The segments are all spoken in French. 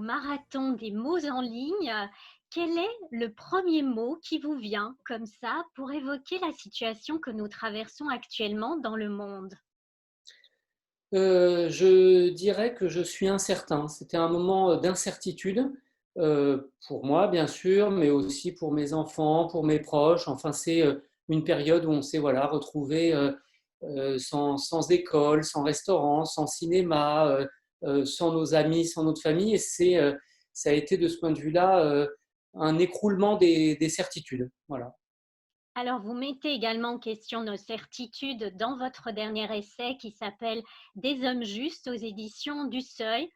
marathon des mots en ligne. Quel est le premier mot qui vous vient comme ça pour évoquer la situation que nous traversons actuellement dans le monde? Je dirais que je suis incertain. C'était un moment d'incertitude, pour moi bien sûr, mais aussi pour mes enfants, pour mes proches. Enfin, c'est, une période où on s'est, voilà, retrouvés, sans école, sans restaurant, sans cinéma, sans nos amis, sans notre famille et ça a été de ce point de vue-là, un écroulement des certitudes. Voilà. Alors, vous mettez également en question nos certitudes dans votre dernier essai qui s'appelle Des hommes justes aux éditions du Seuil.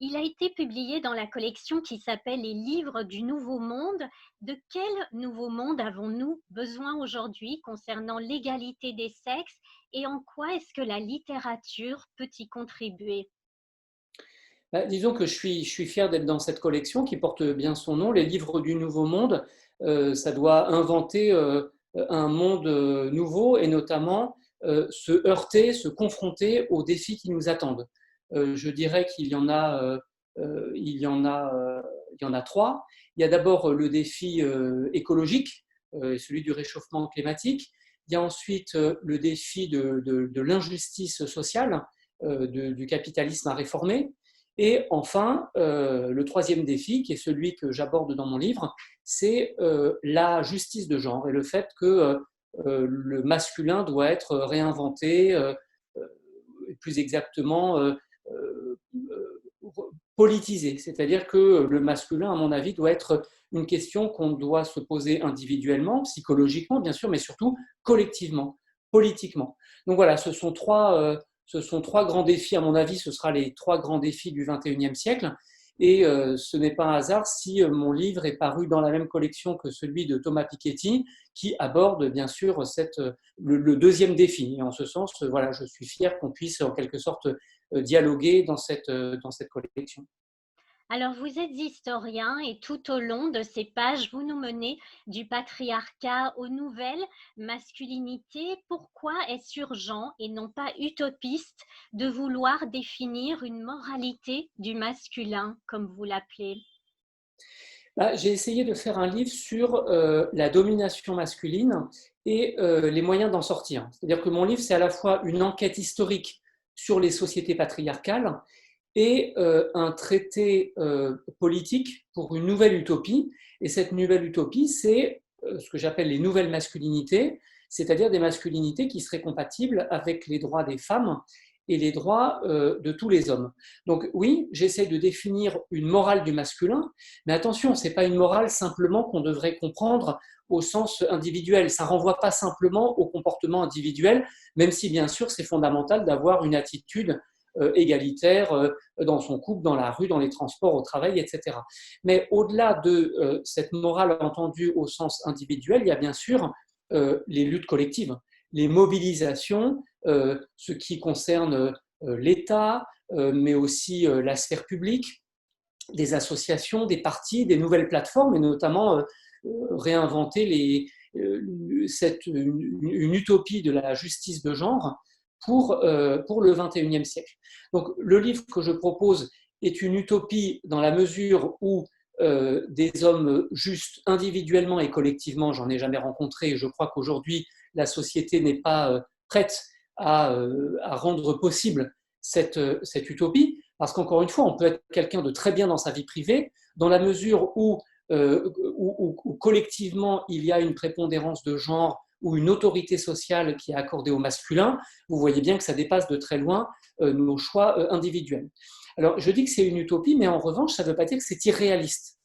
Il a été publié dans la collection qui s'appelle Les livres du Nouveau Monde. De quel nouveau monde avons-nous besoin aujourd'hui concernant l'égalité des sexes et en quoi est-ce que la littérature peut y contribuer? Bah, disons que je suis fier d'être dans cette collection qui porte bien son nom, Les livres du Nouveau Monde. Ça doit inventer un monde nouveau et notamment se heurter, se confronter aux défis qui nous attendent. Je dirais qu'il y en a, il y en a, il y en a trois. Il y a d'abord le défi écologique, celui du réchauffement climatique. Il y a ensuite le défi de l'injustice sociale, du capitalisme à réformer. Et enfin, le troisième défi, qui est celui que j'aborde dans mon livre, c'est la justice de genre et le fait que le masculin doit être réinventé, plus exactement euh, politisé. C'est-à-dire que le masculin, à mon avis, doit être une question qu'on doit se poser individuellement, psychologiquement, bien sûr, mais surtout collectivement, politiquement. Donc voilà, ce sont trois grands défis, à mon avis, ce sera les trois grands défis du XXIe siècle. Et ce n'est pas un hasard si mon livre est paru dans la même collection que celui de Thomas Piketty, qui aborde bien sûr le deuxième défi. Et en ce sens, voilà, je suis fier qu'on puisse en quelque sorte dialoguer dans cette collection. Alors, vous êtes historien et tout au long de ces pages, vous nous menez du patriarcat aux nouvelles masculinités. Pourquoi est-ce urgent et non pas utopiste de vouloir définir une moralité du masculin, comme vous l'appelez? Bah, j'ai essayé de faire un livre sur la domination masculine et les moyens d'en sortir. C'est-à-dire que mon livre, c'est à la fois une enquête historique sur les sociétés patriarcales et un traité politique pour une nouvelle utopie. Et cette nouvelle utopie, c'est ce que j'appelle les nouvelles masculinités, c'est-à-dire des masculinités qui seraient compatibles avec les droits des femmes et les droits de tous les hommes. Donc oui, j'essaie de définir une morale du masculin, mais attention, ce n'est pas une morale simplement qu'on devrait comprendre au sens individuel. Ça ne renvoie pas simplement au comportement individuel, même si bien sûr c'est fondamental d'avoir une attitude égalitaire dans son couple, dans la rue, dans les transports, au travail, etc. Mais au-delà de cette morale entendue au sens individuel, il y a bien sûr les luttes collectives, les mobilisations, ce qui concerne l'État, mais aussi la sphère publique, des associations, des partis, des nouvelles plateformes, et notamment réinventer une utopie de la justice de genre pour le XXIe siècle. Donc le livre que je propose est une utopie dans la mesure où des hommes justes individuellement et collectivement, j'en ai jamais rencontré, et je crois qu'aujourd'hui la société n'est pas prête à rendre possible cette utopie, parce qu'encore une fois, on peut être quelqu'un de très bien dans sa vie privée, dans la mesure où collectivement il y a une prépondérance de genre ou une autorité sociale qui est accordée au masculin, vous voyez bien que ça dépasse de très loin nos choix individuels. Alors je dis que c'est une utopie, mais en revanche, ça ne veut pas dire que c'est irréaliste.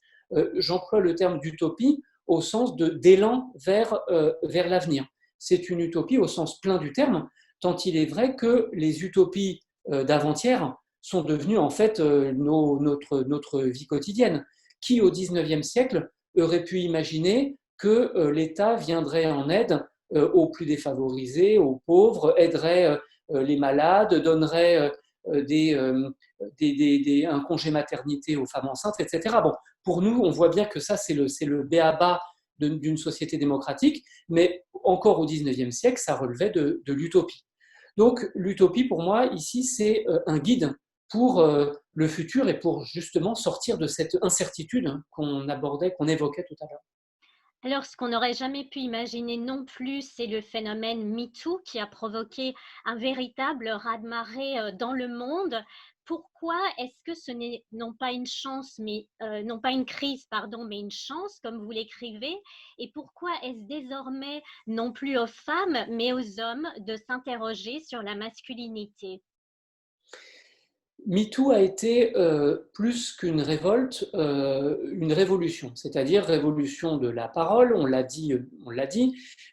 J'emploie le terme d'utopie au sens d'élan vers l'avenir. C'est une utopie au sens plein du terme, tant il est vrai que les utopies d'avant-hier sont devenues en fait notre vie quotidienne. Qui au XIXe siècle aurait pu imaginer que l'État viendrait en aide aux plus défavorisés, aux pauvres, aiderait les malades, donnerait un congé maternité aux femmes enceintes, etc. Bon, pour nous, on voit bien que ça, c'est le b.a.-ba d'une société démocratique, mais encore au XIXe siècle, ça relevait de l'utopie. Donc l'utopie, pour moi, ici, c'est un guide pour le futur et pour justement sortir de cette incertitude qu'on abordait, qu'on évoquait tout à l'heure. Alors, ce qu'on n'aurait jamais pu imaginer non plus, c'est le phénomène MeToo qui a provoqué un véritable raz-de-marée dans le monde. Pourquoi est-ce que ce n'est non pas une chance, mais non pas une crise, pardon, mais une chance, comme vous l'écrivez? Et pourquoi est-ce désormais non plus aux femmes, mais aux hommes de s'interroger sur la masculinité? MeToo a été plus qu'une révolte, une révolution, c'est-à-dire révolution de la parole, on l'a dit,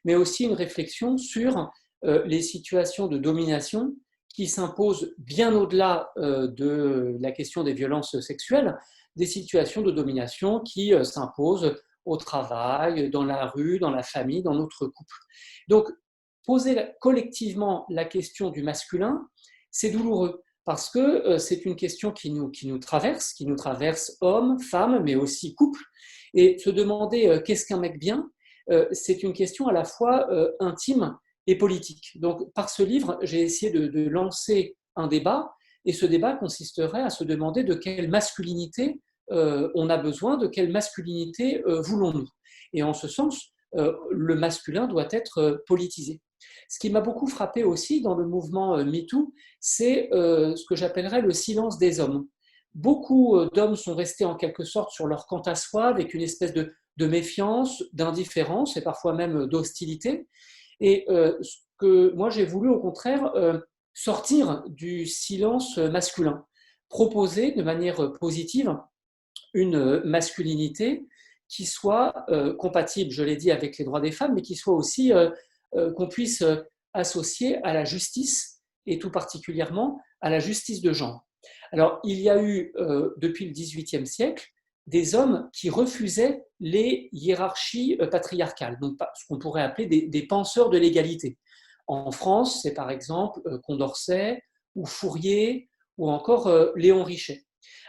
mais aussi une réflexion sur les situations de domination qui s'imposent bien au-delà de la question des violences sexuelles, des situations de domination qui s'imposent au travail, dans la rue, dans la famille, dans notre couple. Donc, poser collectivement la question du masculin, c'est douloureux parce que c'est une question qui nous traverse hommes, femmes, mais aussi couples. Et se demander qu'est-ce qu'un mec bien, c'est une question à la fois intime et politique. Donc, par ce livre, j'ai essayé de lancer un débat, et ce débat consisterait à se demander de quelle masculinité on a besoin, de quelle masculinité voulons-nous. Et en ce sens, le masculin doit être politisé. Ce qui m'a beaucoup frappé aussi dans le mouvement MeToo, c'est ce que j'appellerais le silence des hommes. Beaucoup d'hommes sont restés en quelque sorte sur leur quant à soi, avec une espèce de méfiance, d'indifférence et parfois même d'hostilité. Et ce que moi j'ai voulu au contraire sortir du silence masculin, proposer de manière positive une masculinité qui soit compatible, je l'ai dit, avec les droits des femmes, mais qui soit aussi qu'on puisse associer à la justice et tout particulièrement à la justice de genre. Alors, il y a eu depuis le XVIIIe siècle des hommes qui refusaient les hiérarchies patriarcales, donc ce qu'on pourrait appeler des penseurs de l'égalité. En France, c'est par exemple Condorcet ou Fourier ou encore Léon Richet.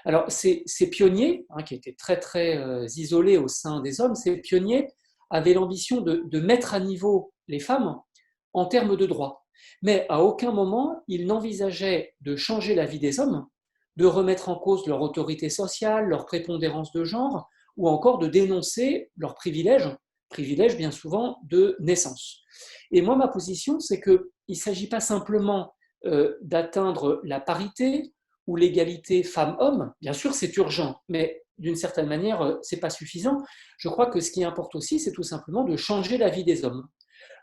Alors, ces pionniers, qui étaient très très isolés au sein des hommes, ces pionniers avaient l'ambition de mettre à niveau les femmes en termes de droits. Mais à aucun moment, ils n'envisageaient de changer la vie des hommes, de remettre en cause leur autorité sociale, leur prépondérance de genre, ou encore de dénoncer leurs privilèges bien souvent de naissance. Et moi, ma position, c'est qu'il ne s'agit pas simplement d'atteindre la parité ou l'égalité femmes-hommes. Bien sûr, c'est urgent, mais d'une certaine manière, ce n'est pas suffisant. Je crois que ce qui importe aussi, c'est tout simplement de changer la vie des hommes.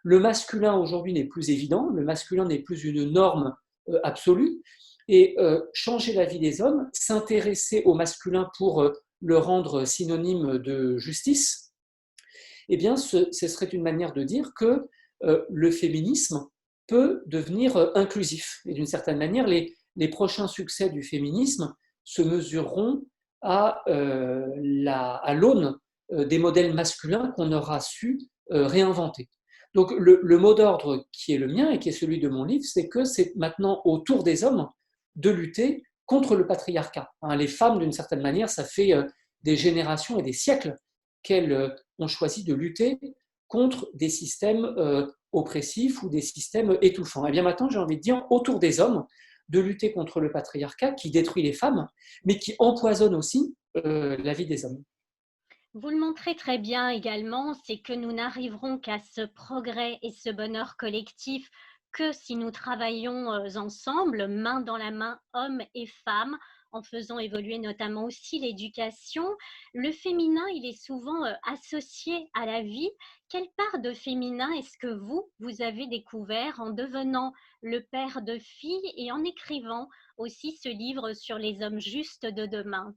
Le masculin aujourd'hui n'est plus évident, le masculin n'est plus une norme absolue, et changer la vie des hommes, s'intéresser au masculin pour le rendre synonyme de justice, eh bien, ce serait une manière de dire que le féminisme peut devenir inclusif. Et d'une certaine manière, les prochains succès du féminisme se mesureront à l'aune des modèles masculins qu'on aura su réinventer. Donc le mot d'ordre qui est le mien et qui est celui de mon livre, c'est que c'est maintenant au tour des hommes de lutter contre le patriarcat. Les femmes, d'une certaine manière, ça fait des générations et des siècles qu'elles ont choisi de lutter contre des systèmes oppressifs ou des systèmes étouffants. Et bien maintenant, j'ai envie de dire, autour des hommes, de lutter contre le patriarcat qui détruit les femmes, mais qui empoisonne aussi la vie des hommes. Vous le montrez très bien également, c'est que nous n'arriverons qu'à ce progrès et ce bonheur collectif que si nous travaillons ensemble, main dans la main, hommes et femmes, en faisant évoluer notamment aussi l'éducation. Le féminin, il est souvent associé à la vie. Quelle part de féminin est-ce que vous avez découvert en devenant le père de filles et en écrivant aussi ce livre sur les hommes justes de demain?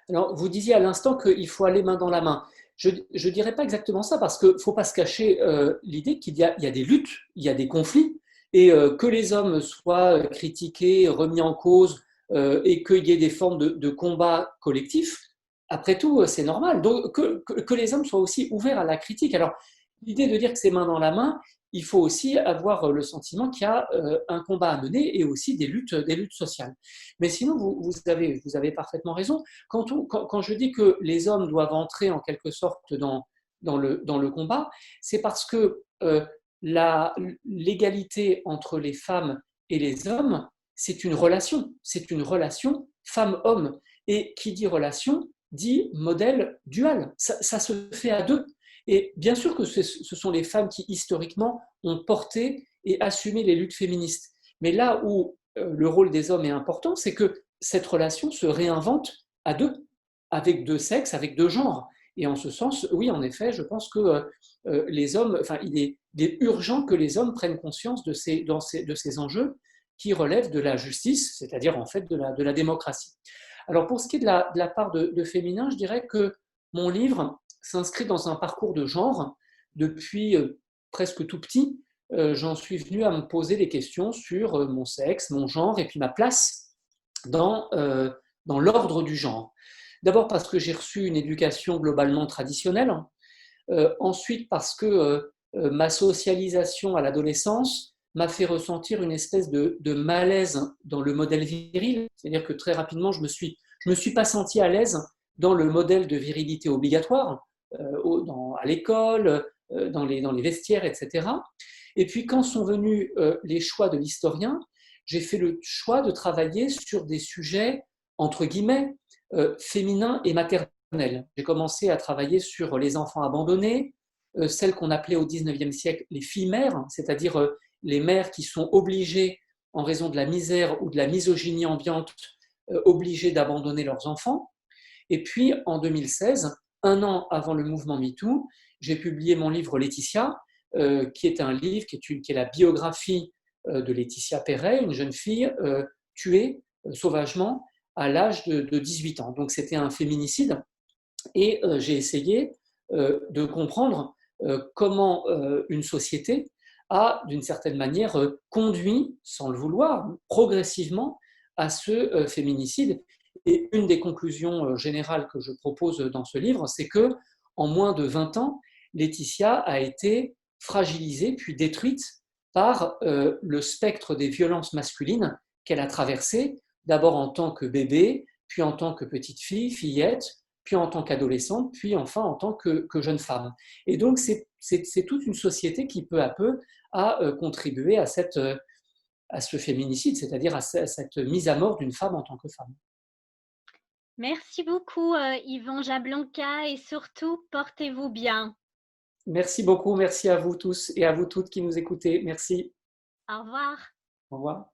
Alors, vous disiez à l'instant qu'il faut aller main dans la main. Je ne dirais pas exactement ça parce qu'il ne faut pas se cacher l'idée qu'il y a des luttes, il y a des conflits, et que les hommes soient critiqués, remis en cause, et qu'il y ait des formes de combat collectif, après tout, c'est normal. Donc, que les hommes soient aussi ouverts à la critique. Alors, l'idée de dire que c'est main dans la main, il faut aussi avoir le sentiment qu'il y a un combat à mener et aussi des luttes sociales. Mais sinon, vous avez parfaitement raison. Quand je dis que les hommes doivent entrer en quelque sorte dans le combat, c'est parce que l'égalité entre les femmes et les hommes, c'est une relation femme-homme. Et qui dit relation, dit modèle dual. Ça se fait à deux. Et bien sûr que ce sont les femmes qui, historiquement, ont porté et assumé les luttes féministes. Mais là où le rôle des hommes est important, c'est que cette relation se réinvente à deux, avec deux sexes, avec deux genres. Et en ce sens, oui, en effet, je pense que les hommes, enfin, il est urgent que les hommes prennent conscience de ces enjeux qui relèvent de la justice, c'est-à-dire en fait de la démocratie. Alors pour ce qui est de la part de féminin, je dirais que mon livre s'inscrit dans un parcours de genre. Depuis presque tout petit, j'en suis venu à me poser des questions sur mon sexe, mon genre et puis ma place dans l'ordre du genre. D'abord parce que j'ai reçu une éducation globalement traditionnelle, ensuite parce que ma socialisation à l'adolescence m'a fait ressentir une espèce de malaise dans le modèle viril, c'est-à-dire que très rapidement, je me suis pas senti à l'aise dans le modèle de virilité obligatoire, à l'école, dans les vestiaires, etc. Et puis quand sont venus les choix de l'historien, j'ai fait le choix de travailler sur des sujets, entre guillemets, féminins et maternels. J'ai commencé à travailler sur les enfants abandonnés, celles qu'on appelait au XIXe siècle les filles-mères, c'est-à-dire les mères qui sont obligées, en raison de la misère ou de la misogynie ambiante, obligées d'abandonner leurs enfants. Et puis, en 2016, un an avant le mouvement MeToo, j'ai publié mon livre Laetitia, qui est un livre qui est la biographie de Laetitia Perret, une jeune fille tuée sauvagement à l'âge de 18 ans. Donc, c'était un féminicide. Et j'ai essayé de comprendre comment une société a, d'une certaine manière, conduit, sans le vouloir, progressivement à ce féminicide. Et une des conclusions générales que je propose dans ce livre, c'est que en moins de 20 ans, Laetitia a été fragilisée puis détruite par le spectre des violences masculines qu'elle a traversé, d'abord en tant que bébé, puis en tant que petite fille, fillette, puis en tant qu'adolescente, puis enfin en tant que jeune femme. Et donc c'est toute une société qui peu à peu a contribué à ce féminicide, c'est-à-dire à cette mise à mort d'une femme en tant que femme. Merci beaucoup, Yvan Jablonka, et surtout, portez-vous bien. Merci beaucoup, merci à vous tous et à vous toutes qui nous écoutez. Merci. Au revoir. Au revoir.